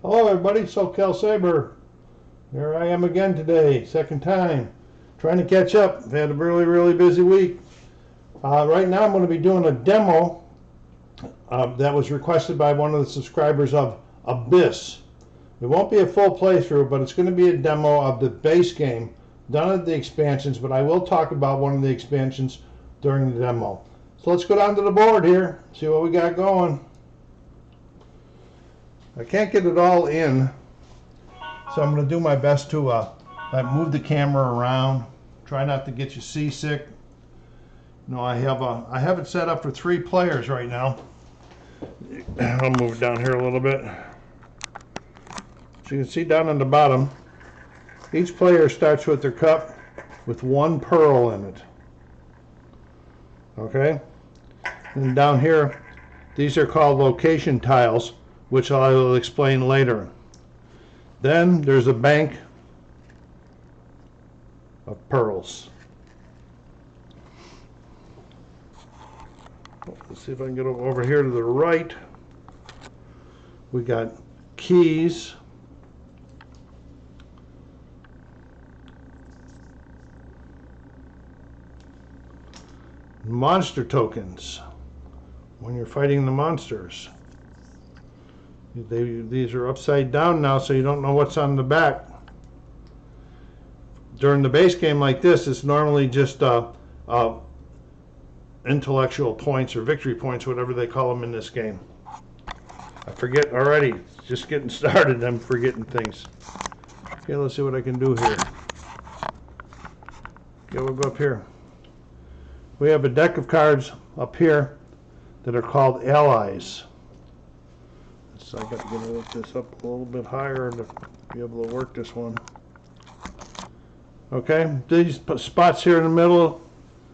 Hello everybody, SoCalsabre. Here I am again today, second time. Trying to catch up. I've had a really busy week. Right now I'm going to be doing a demo that was requested by one of the subscribers of Abyss. It won't be a full playthrough, but it's going to be a demo of the base game, none of the expansions, but I will talk about one of the expansions during the demo. So let's go down to the board here, see what we got going. I can't get it all in, so I'm going to do my best to move the camera around. Try not to get you seasick. You know, I have it set up for 3 players right now. I'll move it down here a little bit. So you can see down on the bottom, each player starts with their cup with 1 pearl in it. Okay? And down here, these are called location tiles, which I will explain later. Then there's a bank of pearls. Let's see if I can get over here to the right. We got keys. Monster tokens when you're fighting the monsters. These are upside down now, so you don't know what's on the back. During the base game like this, it's normally just intellectual points or victory points, whatever they call them in this game. I forget already. Just getting started, I'm forgetting things. Okay, let's see what I can do here. Okay, we'll go up here. We have a deck of cards up here that are called allies. So I got to get this up a little bit higher to be able to work this one. Okay, these spots here in the middle,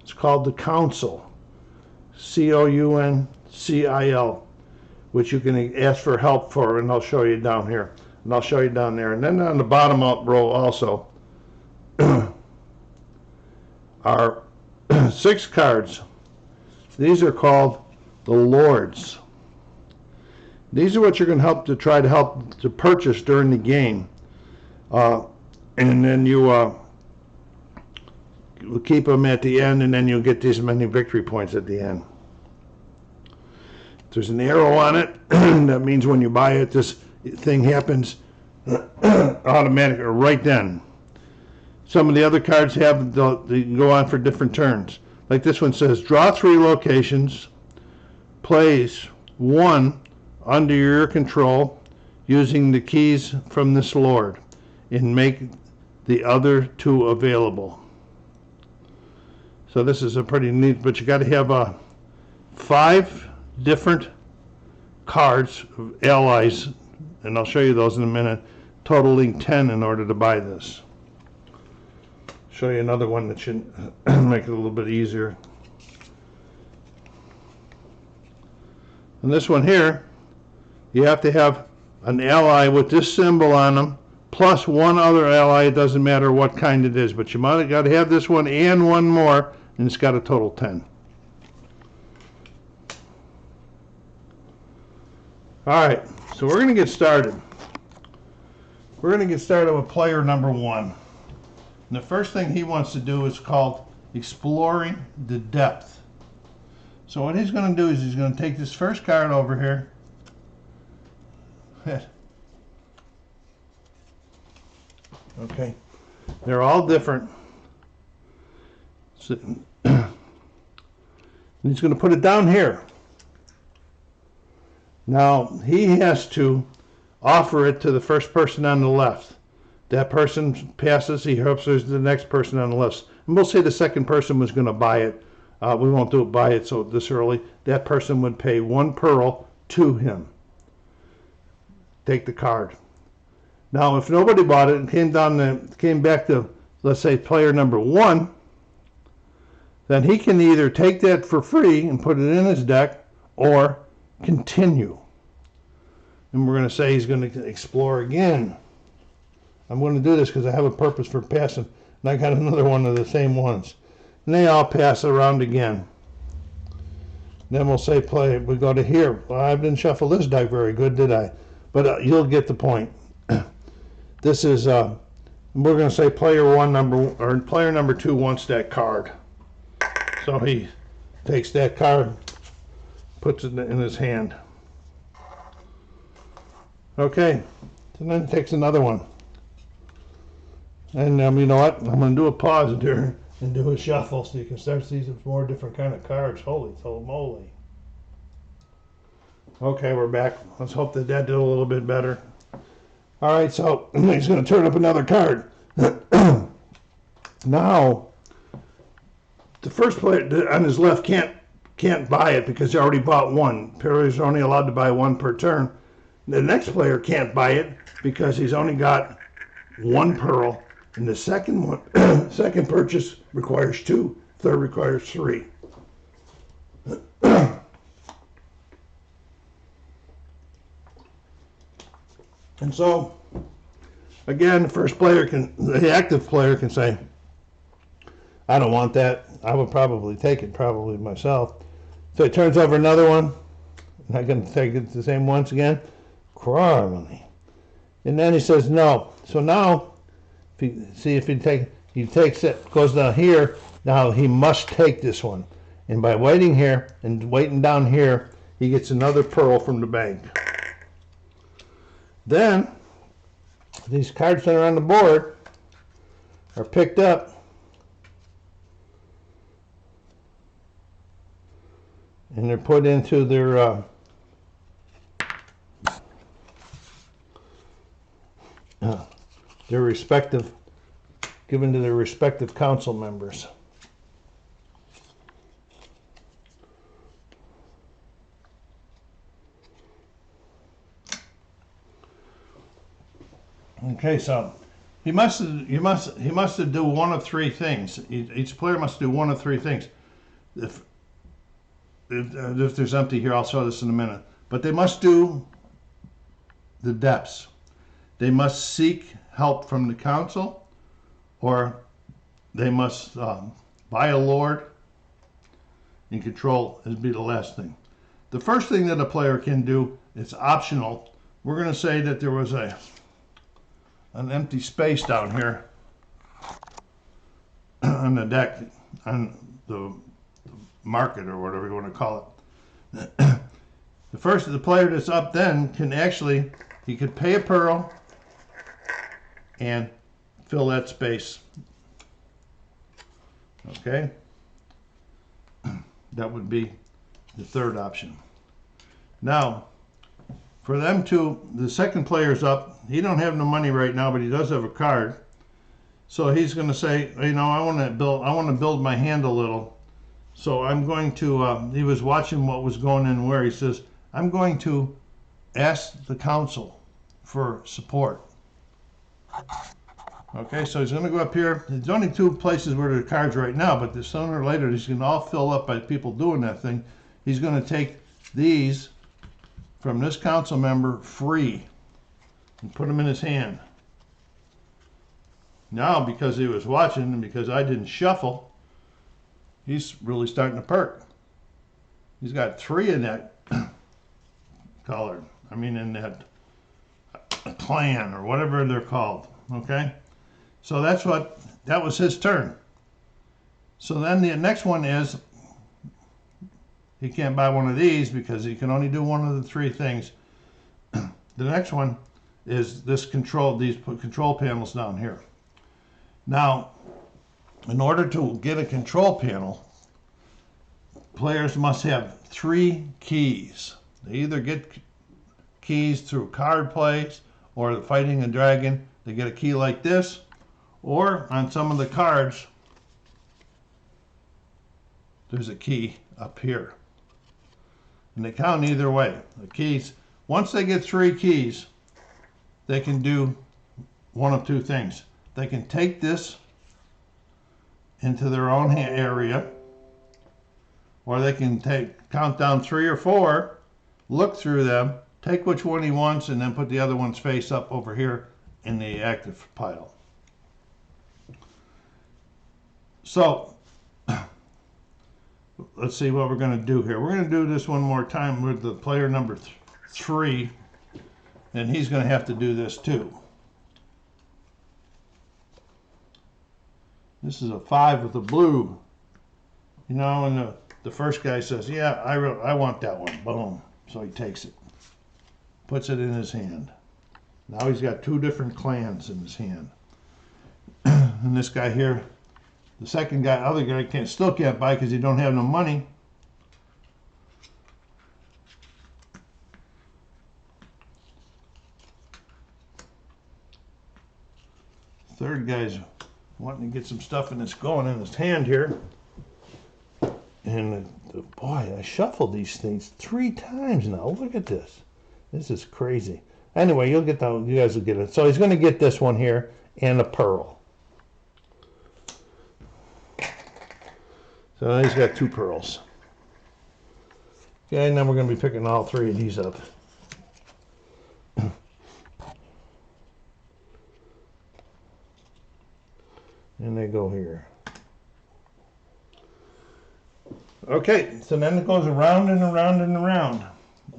it's called the Council. C-O-U-N-C-I-L, which you can ask for help for, and I'll show you down here. And I'll show you down there. And then on the bottom up row also are 6 cards. These are called the Lords. These are what you're going to try to help to purchase during the game, and then you will keep them at the end, and then you'll get these many victory points at the end. There's an arrow on it. That means when you buy it, this thing happens automatically or right then. Some of the other cards have they go on for different turns. Like this one says, draw 3 locations, place 1 under your control using the keys from this Lord, and make the other 2 available. So this is a pretty neat, but you got to have 5 different cards of allies, and I'll show you those in a minute, totaling 10 in order to buy this. Show you another one that should make it a little bit easier. And this one here, you have to have an ally with this symbol on them, plus 1 other ally. It doesn't matter what kind it is, but you might have got to have this one and 1 more, and it's got a total 10. Alright, so we're going to get started. We're going to get started with player number 1. And the first thing he wants to do is called Exploring the Depth. So what he's going to do is he's going to take this first card over here. Okay, they're all different. So, he's going to put it down here. Now he has to offer it to the first person on the left. That person passes, he hopes there's the next person on the left. And we'll say the second person was going to buy it. We won't do it buy it so this early. That person would pay 1 pearl to him. Take the card. Now if nobody bought it and came back to, let's say, player number 1, then he can either take that for free and put it in his deck, or continue. And we're going to say he's going to explore again. I'm going to do this because I have a purpose for passing, and I got another one of the same ones. And they all pass around again. Then we'll say play. We go to here. Well, I didn't shuffle this deck very good, did I? but you'll get the point. This is, we're going to say player number 2 wants that card. So he takes that card, puts it in his hand. Okay, and then takes another one. And you know what? I'm going to do a pause here and do a shuffle so you can start seeing some more different kind of cards. Holy moly. Okay, we're back. Let's hope that did a little bit better. All right, so he's going to turn up another card. Now, the first player on his left can't buy it because he already bought one. Players are only allowed to buy one per turn. The next player can't buy it because he's only got one pearl, and the second one, second purchase requires 2, third requires 3. And so, again, the active player can say, I don't want that. I would probably take it, probably myself. So he turns over another one. I'm not going to take it the same once again. Crummy. And then he says no. So now, he takes it, goes down here. Now he must take this one. And by waiting here and waiting down here, he gets another pearl from the bank. Then, these cards that are on the board are picked up and they're put into their respective, given to their respective council members. Okay, so he must do one of 3 things. Each player must do one of 3 things. If there's empty here, I'll show this in a minute. But they must do the depths. They must seek help from the council, or they must buy a lord and control. Would be the last thing. The first thing that a player can do, it's optional. We're going to say that there was an empty space down here on the deck, on the market, or whatever you want to call it. The player that's up then can actually, he could pay a pearl and fill that space. Okay? That would be the third option. Now, for them to, the second player's up, he don't have no money right now, but he does have a card. So he's going to say, you know, I want to build my hand a little. So I'm going to, he was watching what was going in where. He says, I'm going to ask the council for support. Okay, so he's going to go up here. There's only 2 places where there are cards right now, but sooner or later these can all fill up by people doing that thing. He's going to take these from this council member free and put them in his hand. Now, because he was watching and because I didn't shuffle, he's really starting to perk. He's got 3 in that color. I mean, in that clan or whatever they're called. Okay? So that was his turn. So then the next one is, he can't buy one of these because he can only do one of the 3 things. The next one is these control panels down here. Now, in order to get a control panel, players must have 3 keys. They either get keys through card plays or fighting a dragon. They get a key like this, or on some of the cards, there's a key up here. And they count either way. The keys, once they get 3 keys, they can do one of 2 things. They can take this into their own area, or they can count down 3 or 4, look through them, take which one he wants, and then put the other one's face up over here in the active pile. So, let's see what we're going to do here. We're going to do this one more time with the player number 3. And he's going to have to do this too. This is a 5 with a blue. You know, and the first guy says, yeah, I want that one. Boom. So he takes it. Puts it in his hand. Now he's got 2 different clans in his hand. And this guy here, the second guy, other guy still can't buy because he don't have no money. Third guy's wanting to get some stuff in his hand here. And boy, I shuffled these things 3 times now. Look at this. This is crazy. Anyway, you guys will get it. So he's going to get this one here and a pearl. So now he's got 2 pearls. Okay, now we're going to be picking all 3 of these up. And they go here. Okay, so then it goes around and around and around.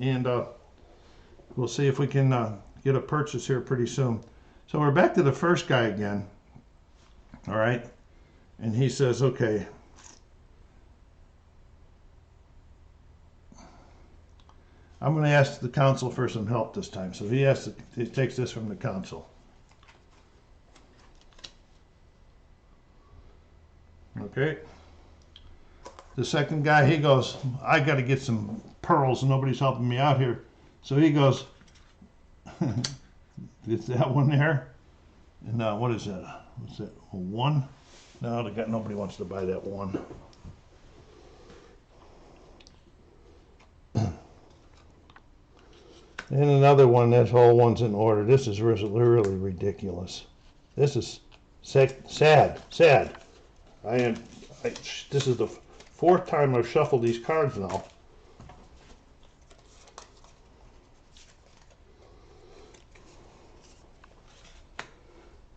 And we'll see if we can get a purchase here pretty soon. So we're back to the first guy again. All right. And he says, okay, I'm going to ask the council for some help this time. So he takes this from the council. Okay. The second guy, he goes, I got to get some pearls. Nobody's helping me out here. So he goes, gets that one there. And what is that? What's that? A 1? No, nobody wants to buy that 1. And another one, this whole one's in order. This is really ridiculous. This is sad. This is the 4th time I've shuffled these cards now.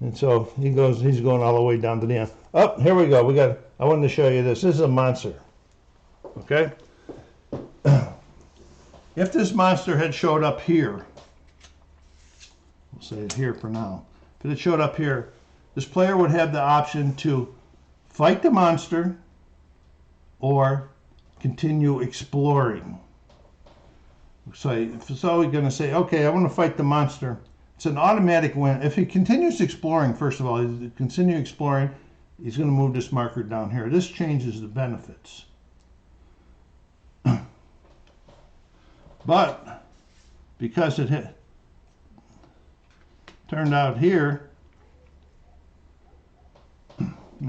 And so he's going all the way down to the end. Oh, here we go. I wanted to show you this. This is a monster. Okay? If this monster had showed up here, we'll say it here for now. If it had showed up here, this player would have the option to fight the monster or continue exploring. So we're going to say, okay, I want to fight the monster. It's an automatic win. If he continues exploring, first of all, he's continue exploring, he's going to move this marker down here. This changes the benefits. But because it turned out here,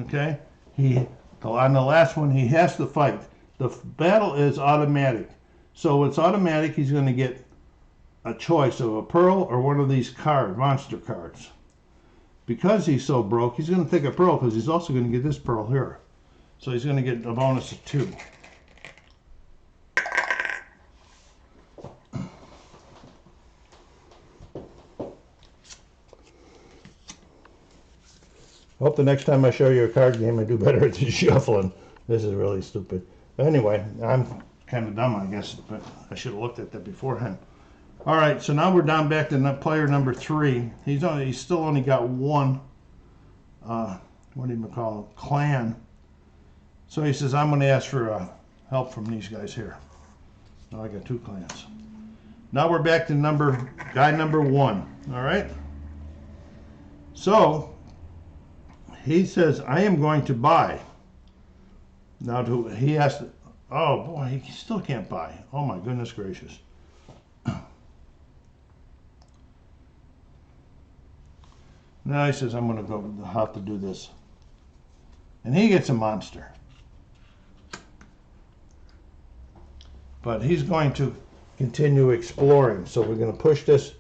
okay, on the last one he has to fight. The battle is automatic. So it's automatic. He's going to get a choice of a pearl or one of these monster cards. Because he's so broke, he's going to take a pearl because he's also going to get this pearl here. So he's going to get a bonus of 2. I hope the next time I show you a card game I do better at shuffling. This is really stupid. But anyway, I'm kind of dumb, I guess, but I should have looked at that beforehand. All right, so now we're down back to player number 3. He's still only got 1, what do you call it, clan. So he says, I'm going to ask for help from these guys here. Now I got 2 clans. Now we're back to guy number 1. All right. So he says, I am going to buy. Now he has to, oh boy, he still can't buy. Oh my goodness gracious. Now he says, I'm going to have to do this. And he gets a monster. But he's going to continue exploring. So we're going to push this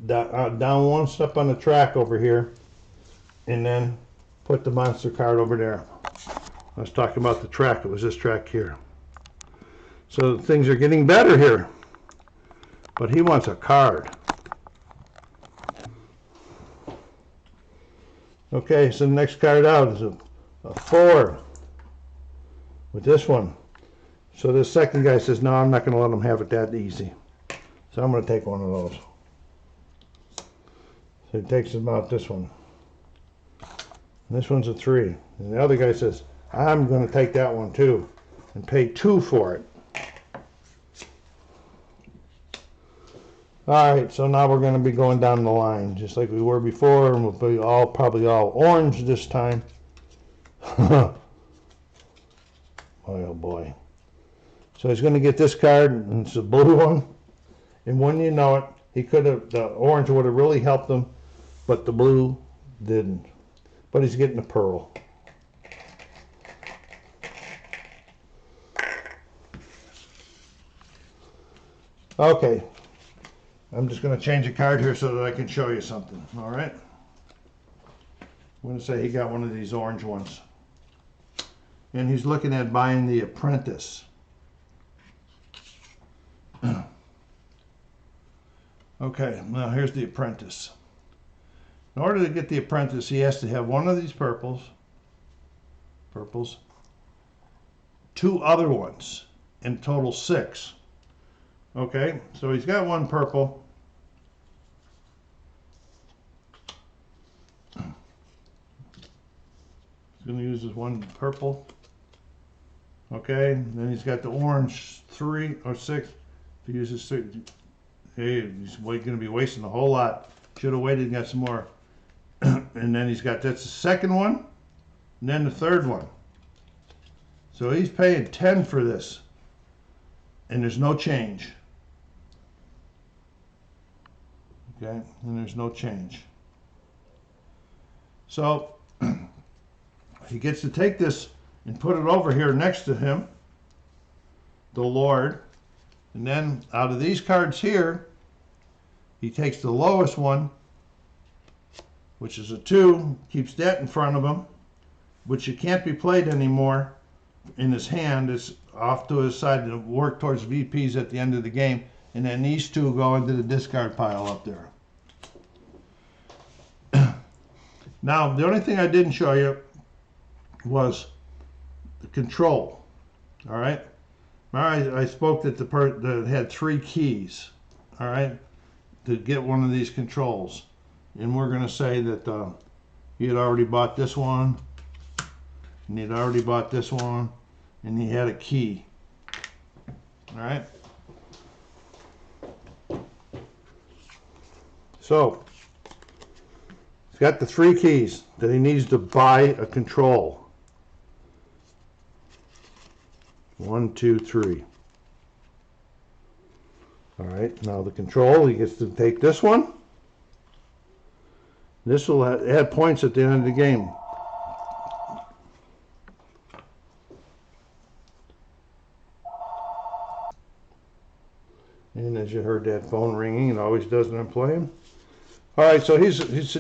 down 1 step on the track over here. And then put the monster card over there. I was talking about the track. It was this track here. So things are getting better here. But he wants a card. Okay, so the next card out is a 4 with this one. So this second guy says, no, I'm not going to let him have it that easy. So I'm going to take one of those. So he takes them out this one. And this one's a 3. And the other guy says, I'm going to take that one too and pay 2 for it. Alright, so now we're going to be going down the line just like we were before, and we'll be probably all orange this time. Boy, oh boy. So he's going to get this card, and it's a blue one. And when you know it, the orange would have really helped him, but the blue didn't. But he's getting a pearl. Okay. I'm just going to change a card here so that I can show you something. All right. I'm going to say he got one of these orange ones. And he's looking at buying the Apprentice. Okay, now here's the Apprentice. In order to get the Apprentice, he has to have one of these purples, 2 other ones, in total 6. Okay, so he's got 1 purple. He's going to use his 1 purple. Okay, then he's got the orange 3 or 6. If he uses 6, hey, he's going to be wasting a whole lot. Should have waited and got some more. And then he's got, that's the second one, and then the third one. So he's paying 10 for this, and there's no change. Okay, and there's no change. So he gets to take this and put it over here next to him, the Lord, and then out of these cards here, he takes the lowest one, which is a 2, keeps that in front of him, which it can't be played anymore in his hand. It's off to his side to work towards VPs at the end of the game, and then these 2 go into the discard pile up there. Now, the only thing I didn't show you was the control. All right? I spoke that that had 3 keys, all right, to get one of these controls. And we're going to say that he had already bought this one, and he had already bought this one, and he had a key. All right? So, he's got the 3 keys that he needs to buy a control. 1, 2, 3. All right, now the control, he gets to take this one. This will add points at the end of the game. And as you heard that phone ringing, it always does when I'm playing. All right, so he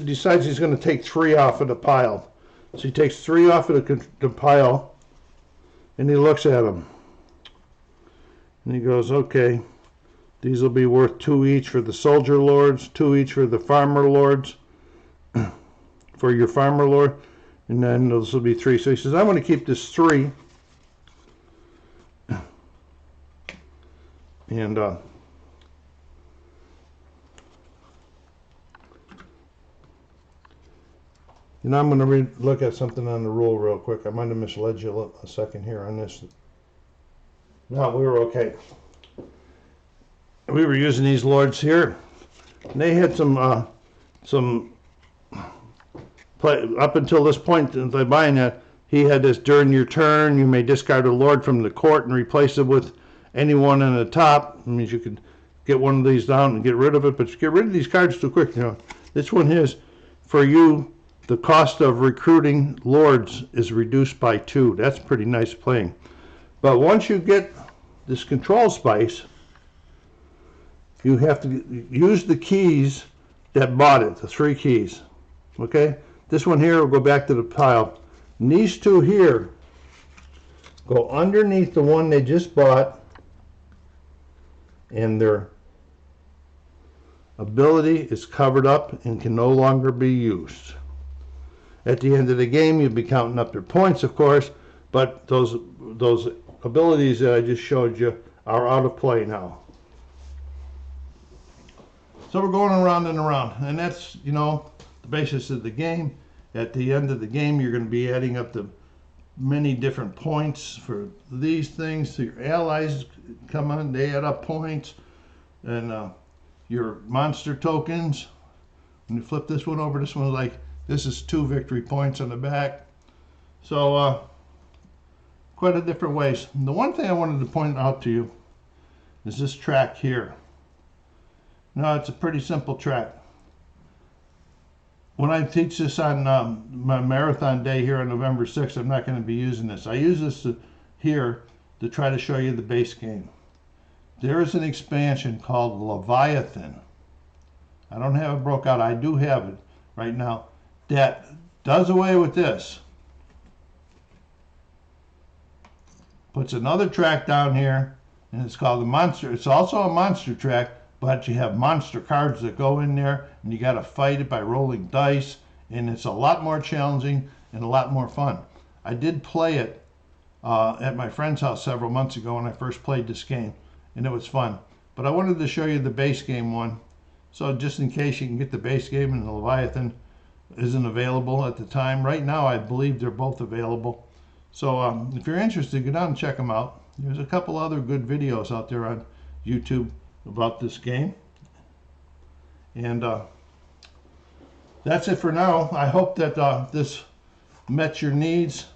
decides he's going to take 3 off of the pile. So he takes 3 off of the pile, and he looks at them. And he goes, okay, these will be worth 2 each for the soldier lords, 2 each for the farmer lords, for your farmer lord, and then those will be 3. So he says, I'm going to keep this 3. And I'm going to look at something on the rule real quick. I might have misled you a second here on this. No, we were okay. We were using these lords here. And they had some play up until this point. By buying that, he had this: during your turn, you may discard a lord from the court and replace it with anyone on the top. It means you could get one of these down and get rid of it, but you get rid of these cards too quick. You know, this one is for you. The cost of recruiting lords is reduced by 2. That's pretty nice playing. But once you get this control spice, you have to use the keys that bought it, the 3 keys. Okay? This one here will go back to the pile. And these 2 here go underneath the one they just bought, and their ability is covered up and can no longer be used. At the end of the game, you'll be counting up their points, of course, but those abilities that I just showed you are out of play now. So we're going around and around, and that's, you know, the basis of the game. At the end of the game, you're going to be adding up the many different points for these things. So your allies come on, they add up points, and your monster tokens. When you flip this one over, this one's like, this is 2 victory points on the back. So quite a different ways. And the one thing I wanted to point out to you is this track here. Now, it's a pretty simple track. When I teach this on my marathon day here on November 6th, I'm not going to be using this. I use this here to try to show you the base game. There is an expansion called Leviathan. I don't have it broke out. I do have it right now. That does away with this. Puts another track down here, and it's called the Monster. It's also a monster track, but you have monster cards that go in there, and you got to fight it by rolling dice, and it's a lot more challenging and a lot more fun. I did play it at my friend's house several months ago when I first played this game, and it was fun. But I wanted to show you the base game one, so just in case you can get the base game, and the Leviathan isn't available at the time. Right now, I believe they're both available. So if you're interested, go down and check them out. There's a couple other good videos out there on YouTube about this game. And that's it for now. I hope that this met your needs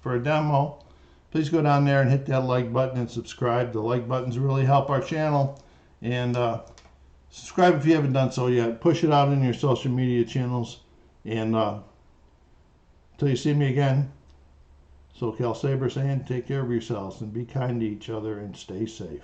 for a demo. Please go down there and hit that like button and subscribe. The like buttons really help our channel. And subscribe if you haven't done so yet. Push it out in your social media channels. And until you see me again, SoCalsabre saying, take care of yourselves and be kind to each other and stay safe.